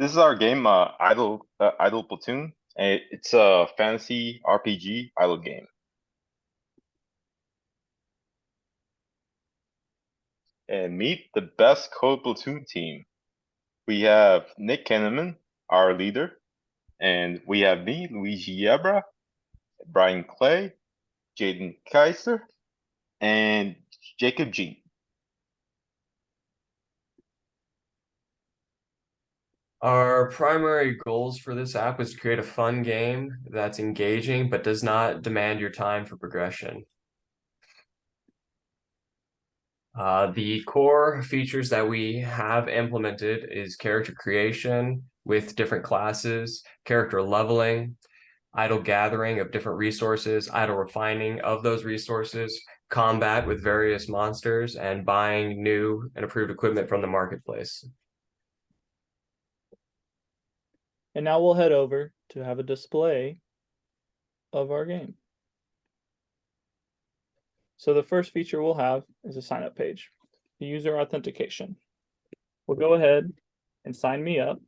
This is our game, Idle Platoon. It's a fantasy RPG idle game. And meet the best Code Platoon team. We have Nick Kenneman, our leader, and we have me, Luigi Yebra, Brian Clay, Jaden Kaiser, and Jacob G. Our primary goals for this app is to create a fun game that's engaging but does not demand your time for progression. The core features that we have implemented is character creation with different classes, character leveling, idle gathering of different resources, idle refining of those resources, combat with various monsters, and buying new and approved equipment from the marketplace. And now we'll head over to have a display of our game. So the first feature we'll have is a sign up page, the user authentication. We'll go ahead and sign me up.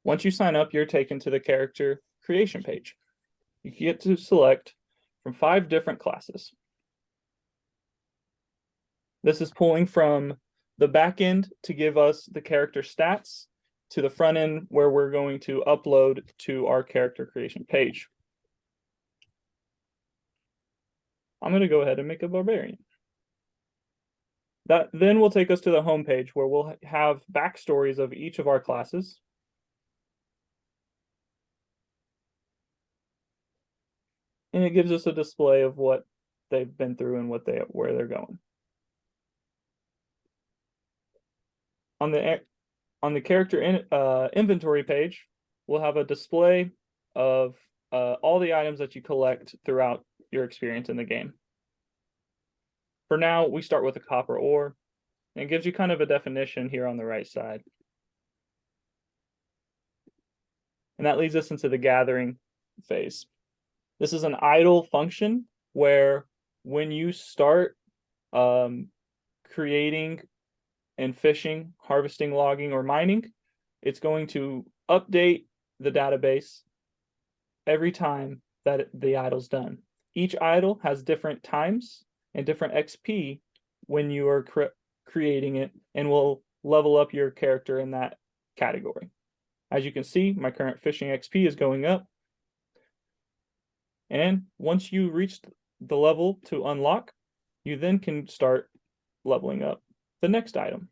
Once you sign up, you're taken to the character creation page. You get to select from 5 different classes. This is pulling from the back end to give us the character stats to the front end where we're going to upload to our character creation page. I'm going to go ahead and make a barbarian. That then will take us to the home page where we'll have backstories of each of our classes. And it gives us a display of what they've been through and where they're going. On the character inventory page, we'll have a display of all the items that you collect throughout your experience in the game. For now, we start with a copper ore, and it gives you kind of a definition here on the right side. And that leads us into the gathering phase. This is an idle function where when you start creating and fishing, harvesting, logging, or mining, it's going to update the database every time that the idle's done. Each idle has different times and different XP when you are creating it, and will level up your character in that category. As you can see, my current fishing XP is going up. And once you reach the level to unlock, you then can start leveling up the next item.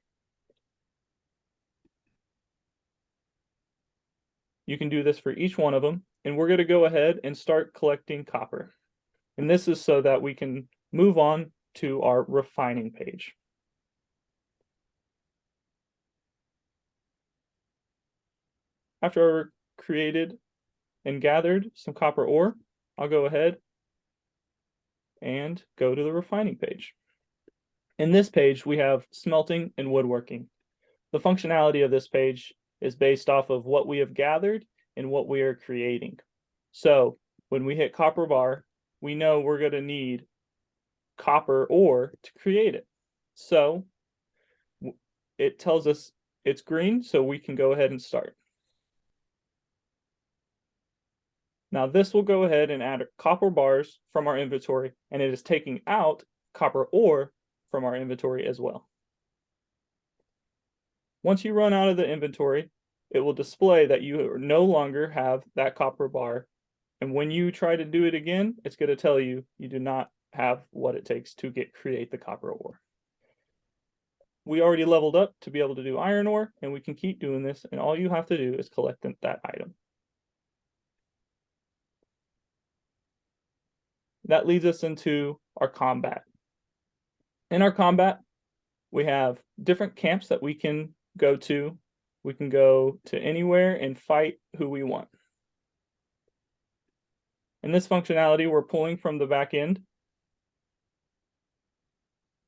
You can do this for each one of them, and we're going to go ahead and start collecting copper. And this is so that we can move on to our refining page. After I've created and gathered some copper ore, I'll go ahead and go to the refining page. In this page, we have smelting and woodworking. The functionality of this page is based off of what we have gathered and what we are creating. So when we hit copper bar, we know we're going to need copper ore to create it. So it tells us it's green, so we can go ahead and start. Now this will go ahead and add copper bars from our inventory, and it is taking out copper ore from our inventory as well. Once you run out of the inventory, it will display that you no longer have that copper bar. And when you try to do it again, it's going to tell you you do not have what it takes to create the copper ore. We already leveled up to be able to do iron ore, and we can keep doing this, and all you have to do is collect that item. That leads us into our combat. In our combat, we have different camps that we can go to. We can go to anywhere and fight who we want. In this functionality, we're pulling from the back end.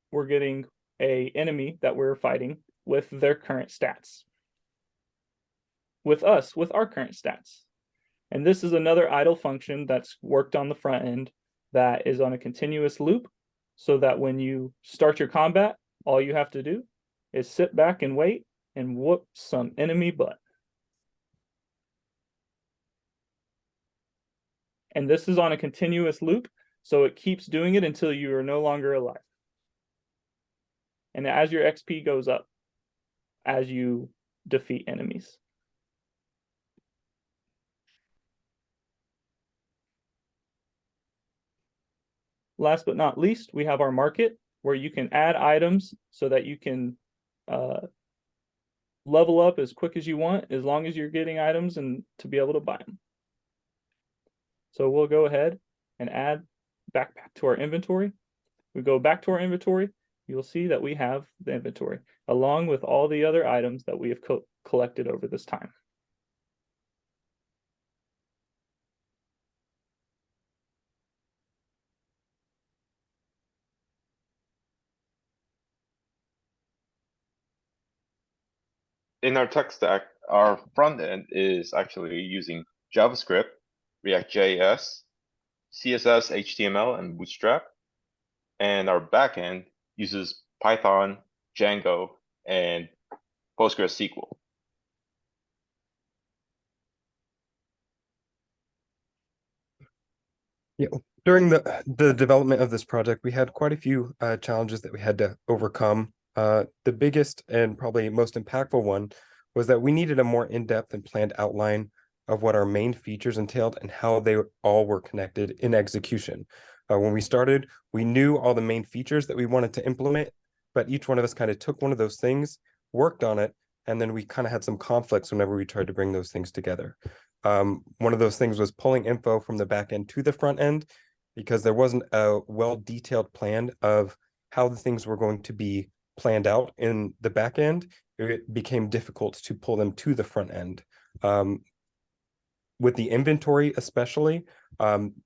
We're getting an enemy that we're fighting with their current stats. with us, with our current stats. And this is another idle function that's worked on the front end that is on a continuous loop, so that when you start your combat, all you have to do is sit back and wait and whoop some enemy butt. And this is on a continuous loop, so it keeps doing it until you are no longer alive. And as your XP goes up, as you defeat enemies. Last but not least, we have our market, where you can add items so that you can level up as quick as you want, as long as you're getting items and to be able to buy them. So we'll go ahead and add back to our inventory. We go back to our inventory, you'll see that we have the inventory, along with all the other items that we have collected over this time. In our tech stack, our front end is actually using JavaScript, React.js, CSS, HTML, and Bootstrap. And our back end uses Python, Django, and PostgreSQL. Yeah, during the development of this project, we had quite a few challenges that we had to overcome. The biggest and probably most impactful one was that we needed a more in-depth and planned outline of what our main features entailed and how they all were connected in execution. When we started, we knew all the main features that we wanted to implement, but each one of us kind of took one of those things, worked on it, and then we kind of had some conflicts whenever we tried to bring those things together. One of those things was pulling info from the back end to the front end, because there wasn't a well-detailed plan of how the things were going to be planned out in the back end. It became difficult to pull them to the front end. With the inventory especially,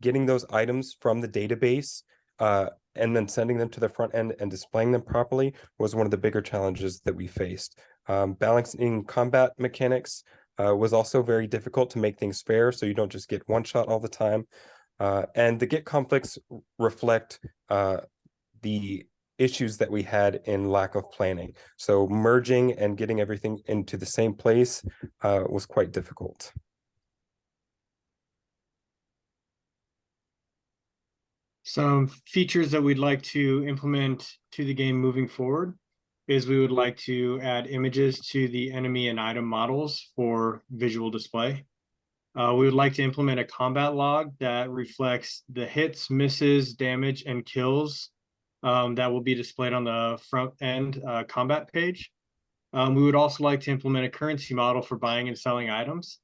getting those items from the database and then sending them to the front end and displaying them properly was one of the bigger challenges that we faced. Balancing combat mechanics was also very difficult to make things fair, so you don't just get one shot all the time. And the Git conflicts reflect the issues that we had in lack of planning. So merging and getting everything into the same place was quite difficult. Some features that we'd like to implement to the game moving forward is we would like to add images to the enemy and item models for visual display. We would like to implement a combat log that reflects the hits, misses, damage, and kills that will be displayed on the front end combat page. We would also like to implement a currency model for buying and selling items.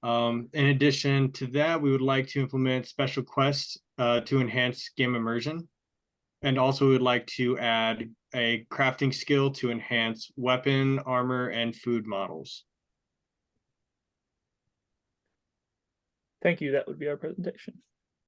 In addition to that, we would like to implement special quests to enhance game immersion. And also we would like to add a crafting skill to enhance weapon, armor, and food models. Thank you. That would be our presentation.